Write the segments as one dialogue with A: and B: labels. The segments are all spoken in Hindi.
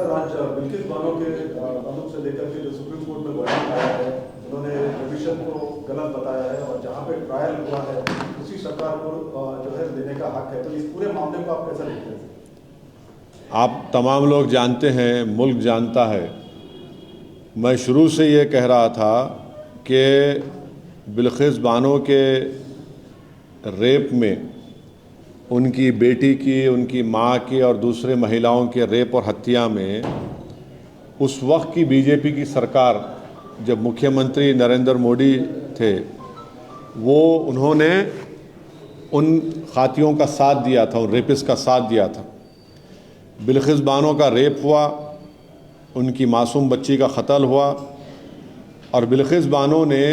A: सर, आज बिल्किस बानो के ताल्लुक से लेकर के जो सुप्रीम कोर्ट में बयान आया है, उन्होंने रिविजन को गलत बताया है और जहां पे ट्रायल हुआ है उसी सरकार को जो है देने का हक है। तो इस पूरे मामले को आप कैसा देखते हैं?
B: आप तमाम लोग जानते हैं, मुल्क जानता है, मैं शुरू से ये कह रहा था कि बिल्किस बानो के रेप में, उनकी बेटी की, उनकी माँ की और दूसरे महिलाओं के रेप और हत्या में उस वक्त की बीजेपी की सरकार, जब मुख्यमंत्री नरेंद्र मोदी थे, उन्होंने उन खातियों का साथ दिया था, उन रेपिस्ट का साथ दिया था। बिल्किस बानो का रेप हुआ, उनकी मासूम बच्ची का कत्ल हुआ और बिल्किस बानो ने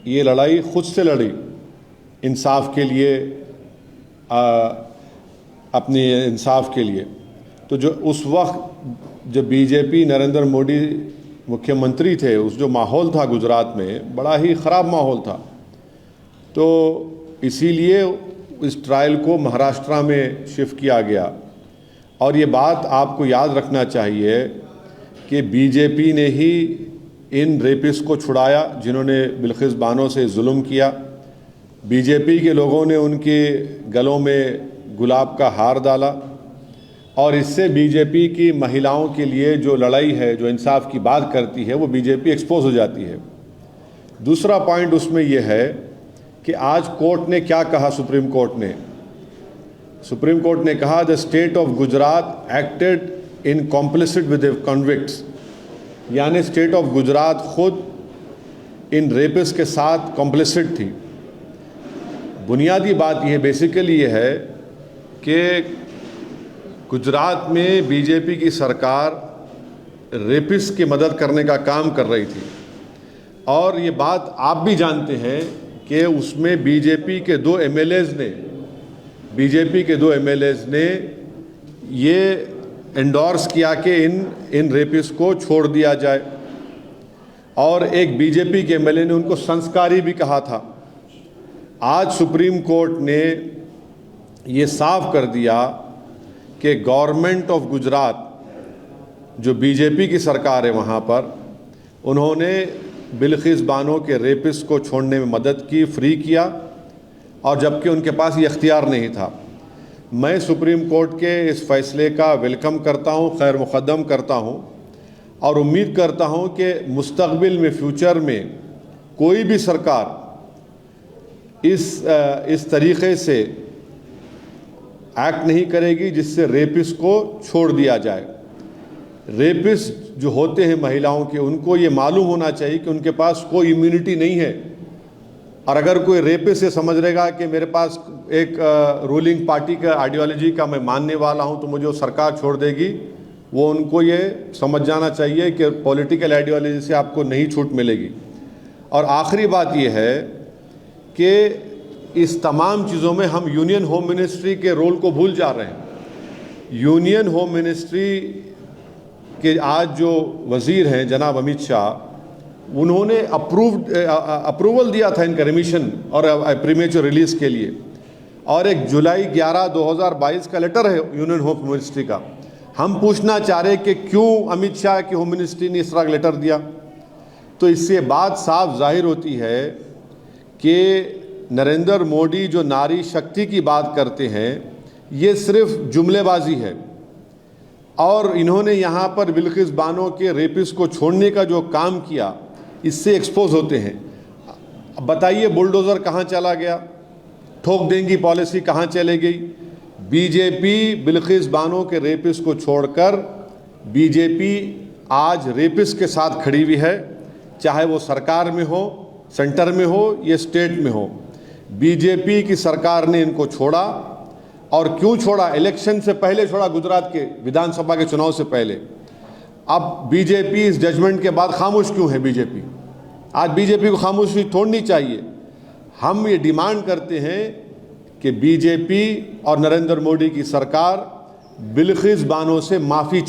B: ये लड़ाई खुद से लड़ी इंसाफ के लिए, अपने इंसाफ के लिए। तो जो उस वक्त जब बीजेपी नरेंद्र मोदी मुख्यमंत्री थे, उस जो माहौल था गुजरात में, बड़ा ही ख़राब माहौल था। तो इसीलिए इस ट्रायल को महाराष्ट्र में शिफ्ट किया गया। और ये बात आपको याद रखना चाहिए कि बीजेपी ने ही इन रेपिस्ट को छुड़ाया जिन्होंने बिल्किस बानो से जुल्म किया। बीजेपी के लोगों ने उनके गलों में गुलाब का हार डाला और इससे बीजेपी की महिलाओं के लिए जो लड़ाई है, जो इंसाफ की बात करती है, वो बीजेपी एक्सपोज हो जाती है। दूसरा पॉइंट उसमें यह है कि आज कोर्ट ने क्या कहा, सुप्रीम कोर्ट ने कहा the state of Gujarat acted in complicit with the convicts, यानी स्टेट ऑफ गुजरात खुद इन रेपिस्ट के साथ कॉम्प्लिसिट थी। बुनियादी बात यह बेसिकली ये है कि गुजरात में बीजेपी की सरकार रेपिस्ट की मदद करने का काम कर रही थी और ये बात आप भी जानते हैं कि उसमें बीजेपी के दो एमएलएज ने ये एंडोर्स किया कि इन रेपिस्ट को छोड़ दिया जाए और एक बीजेपी के एमएलए ने उनको संस्कारी भी कहा था। आज सुप्रीम कोर्ट ने ये साफ कर दिया कि गवर्नमेंट ऑफ गुजरात, जो बीजेपी की सरकार है वहाँ पर, उन्होंने बिल्किस बानो के रेपिस्ट को छोड़ने में मदद की, फ्री किया, और जबकि उनके पास ये इख्तियार नहीं था। मैं सुप्रीम कोर्ट के इस फैसले का वेलकम करता हूँ, खैर मुक़द्दम करता हूँ और उम्मीद करता हूँ कि मुस्तक़बिल में, फ्यूचर में कोई भी सरकार इस तरीक़े से एक्ट नहीं करेगी जिससे रेपिस्ट को छोड़ दिया जाए। रेपिस्ट जो होते हैं महिलाओं के, उनको ये मालूम होना चाहिए कि उनके पास कोई इम्यूनिटी नहीं है और अगर कोई रेपिस्ट से समझ रहेगा कि मेरे पास एक रूलिंग पार्टी का आइडियोलॉजी का मैं मानने वाला हूं तो मुझे वो सरकार छोड़ देगी, वो उनको ये समझ जाना चाहिए कि पॉलिटिकल आइडियोलॉजी से आपको नहीं छूट मिलेगी। और आखिरी बात ये है कि इस तमाम चीज़ों में हम यूनियन होम मिनिस्ट्री के रोल को भूल जा रहे हैं। यूनियन होम मिनिस्ट्री के आज जो वज़ीर हैं जनाब अमित शाह, उन्होंने अप्रूवल दिया था इनका रिमिशन और प्रीमेच्योर रिलीज़ के लिए, और एक जुलाई 11, 2022 का लेटर है यूनियन होम मिनिस्ट्री का। हम पूछना चाह रहे कि क्यों अमित शाह की होम मिनिस्ट्री ने इस तरह लेटर दिया। तो इससे बात साफ जाहिर होती है कि नरेंद्र मोदी जो नारी शक्ति की बात करते हैं, ये सिर्फ जुमलेबाजी है और इन्होंने यहाँ पर बिल्किस बानो के रेपिस्ट को छोड़ने का जो काम किया, इससे एक्सपोज होते हैं। अब बताइए बुलडोज़र कहाँ चला गया, ठोक देंगी पॉलिसी कहाँ चले गई। बीजेपी बिल्किस बानो के रेपिस्ट को छोड़कर बीजेपी आज रेपिस्ट के साथ खड़ी हुई है, चाहे वो सरकार में हो, सेंटर में हो या स्टेट में हो। बीजेपी की सरकार ने इनको छोड़ा, और क्यों छोड़ा? इलेक्शन से पहले छोड़ा, गुजरात के विधानसभा के चुनाव से पहले। अब बीजेपी इस जजमेंट के बाद खामोश क्यों है? बीजेपी आज बीजेपी को खामोशी तोड़नी चाहिए। हम ये डिमांड करते हैं कि बीजेपी और नरेंद्र मोदी की सरकार बिल्किस बानो से माफ़ी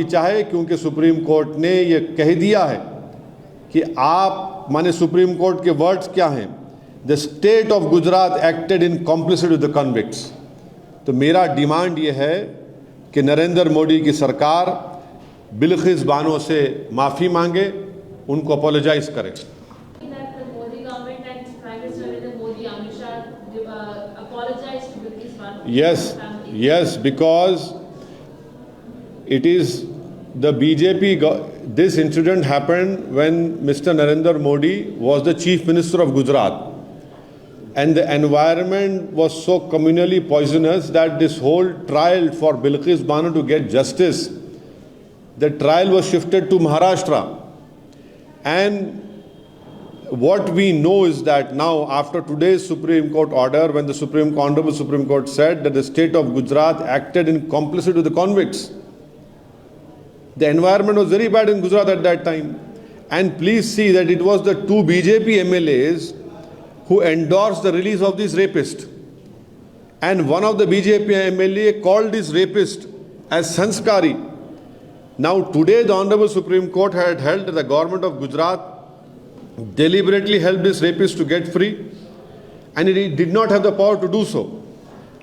B: चाहे, क्योंकि सुप्रीम कोर्ट ने ये कह दिया है कि आप, माने सुप्रीम कोर्ट के वर्ड्स क्या हैं, the state of Gujarat acted in complicit with the convicts. तो मेरा डिमांड ये है कि नरेंद्र मोदी की सरकार बिल्किस बानो से माफ़ी मांगे, उनको अपोलोजाइज करे।
C: That the Modi government and Prime Minister Narendra Modi, Amit Shah, apologized to Bilkis Bano.
B: Yes,
C: family.
B: yes, because it is the BJP. This incident happened when Mr. Narendra Modi was the Chief Minister of Gujarat. And the environment was so communally poisonous that this whole trial for Bilkis Bano to get justice, the trial was shifted to Maharashtra. And what we know is that now, after today's Supreme Court order, when the Honorable Supreme Court said that the state of Gujarat acted in complicity with the convicts, the environment was very bad in Gujarat at that time. And please see that it was the two BJP MLAs who endorsed the release of this rapist. And one of the BJP MLA called this rapist as Sanskari. Now today the Honorable Supreme Court had held that the government of Gujarat deliberately helped this rapist to get free, and it did not have the power to do so.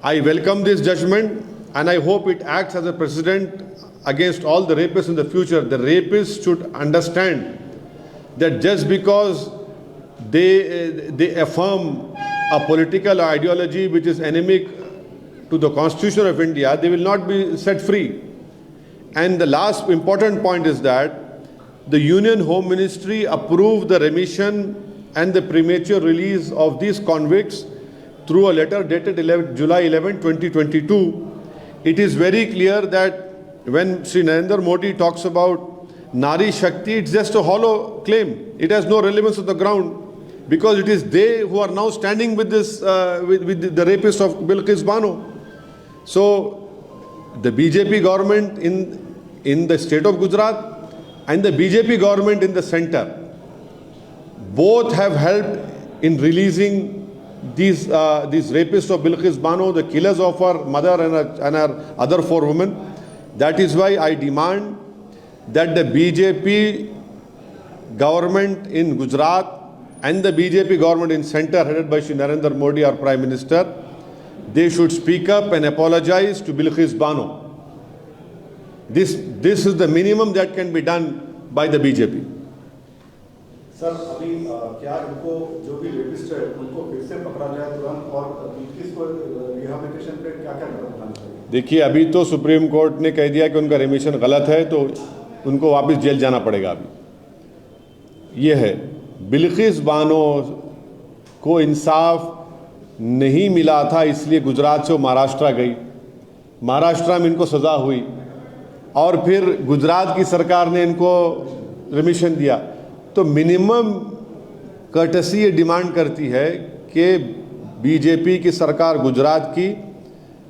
B: I welcome this judgment, and I hope it acts as a precedent against all the rapists in the future. The rapists should understand that just because they affirm a political ideology which is enemic to the Constitution of India, they will not be set free. And the last important point is that the Union Home Ministry approved the remission and the premature release of these convicts through a letter dated July 11, 2022. It is very clear that when Sri Narendra Modi talks about Nari Shakti, it's just a hollow claim. It has no relevance on the ground, because it is they who are now standing with this, with the rapist of Bilkis Bano. So the BJP government in the state of Gujarat and the BJP government in the center, both have helped in releasing these rapists of Bilkis Bano, the killers of her mother and her other 4 women. That is why I demand that the BJP government in Gujarat and the BJP government in center, headed by Shri Narendra Modi, our Prime Minister, they should speak up and apologize to Bilkis Bano. This is the minimum that can be done by the BJP.
A: Sir अभी क्या इनको जो भी रेपिस्ट है उनको फिर से पकड़ा जाए तुरंत, और बिल्किस को रिहैबिलिटेशन पे क्या क्या कदम उठाना चाहिए?
B: देखिए, अभी तो सुप्रीम कोर्ट ने कह दिया कि उनका रिमिशन गलत है, तो उनको वापस जेल जाना पड़ेगा। अभी ये है, बिल्किस बानो को इंसाफ नहीं मिला था, इसलिए गुजरात से वो महाराष्ट्र गई। महाराष्ट्र में इनको सज़ा हुई और फिर गुजरात की सरकार ने इनको रिमिशन दिया। तो मिनिमम कर्टसी ये डिमांड करती है कि बीजेपी की सरकार गुजरात की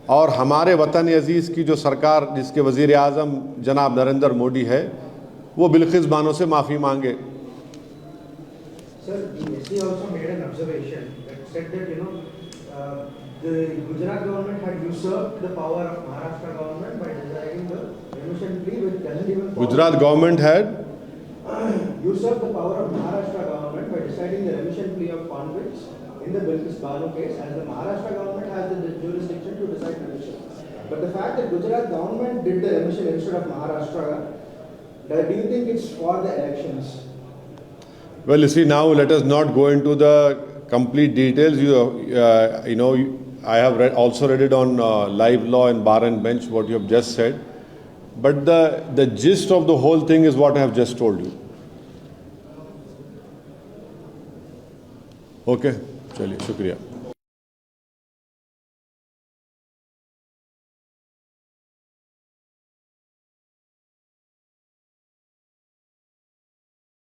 B: और हमारे वतन अजीज़ की जो सरकार, जिसके वज़ीर आज़म जनाब नरेंद्र मोदी है, वो बिल्किस बानो से माफ़ी मांगे।
D: Sir, the SC also made an observation that said that the Gujarat government had usurped the power of Maharashtra government by deciding the remission plea, which doesn't even follow.
B: Gujarat government had
D: Usurped the power of Maharashtra government by deciding the remission plea of convicts in the Bilkis Bano case, as the Maharashtra government has the jurisdiction to decide remission. But the fact that Gujarat government did the remission instead of Maharashtra, do you think it's for the elections?
B: Well, you see, now let us not go into the complete details. You know, I have also read it on Live Law and Bar and Bench, what you have just said. But the gist of the whole thing is what I have just told you. Okay, चलिए, शुक्रिया।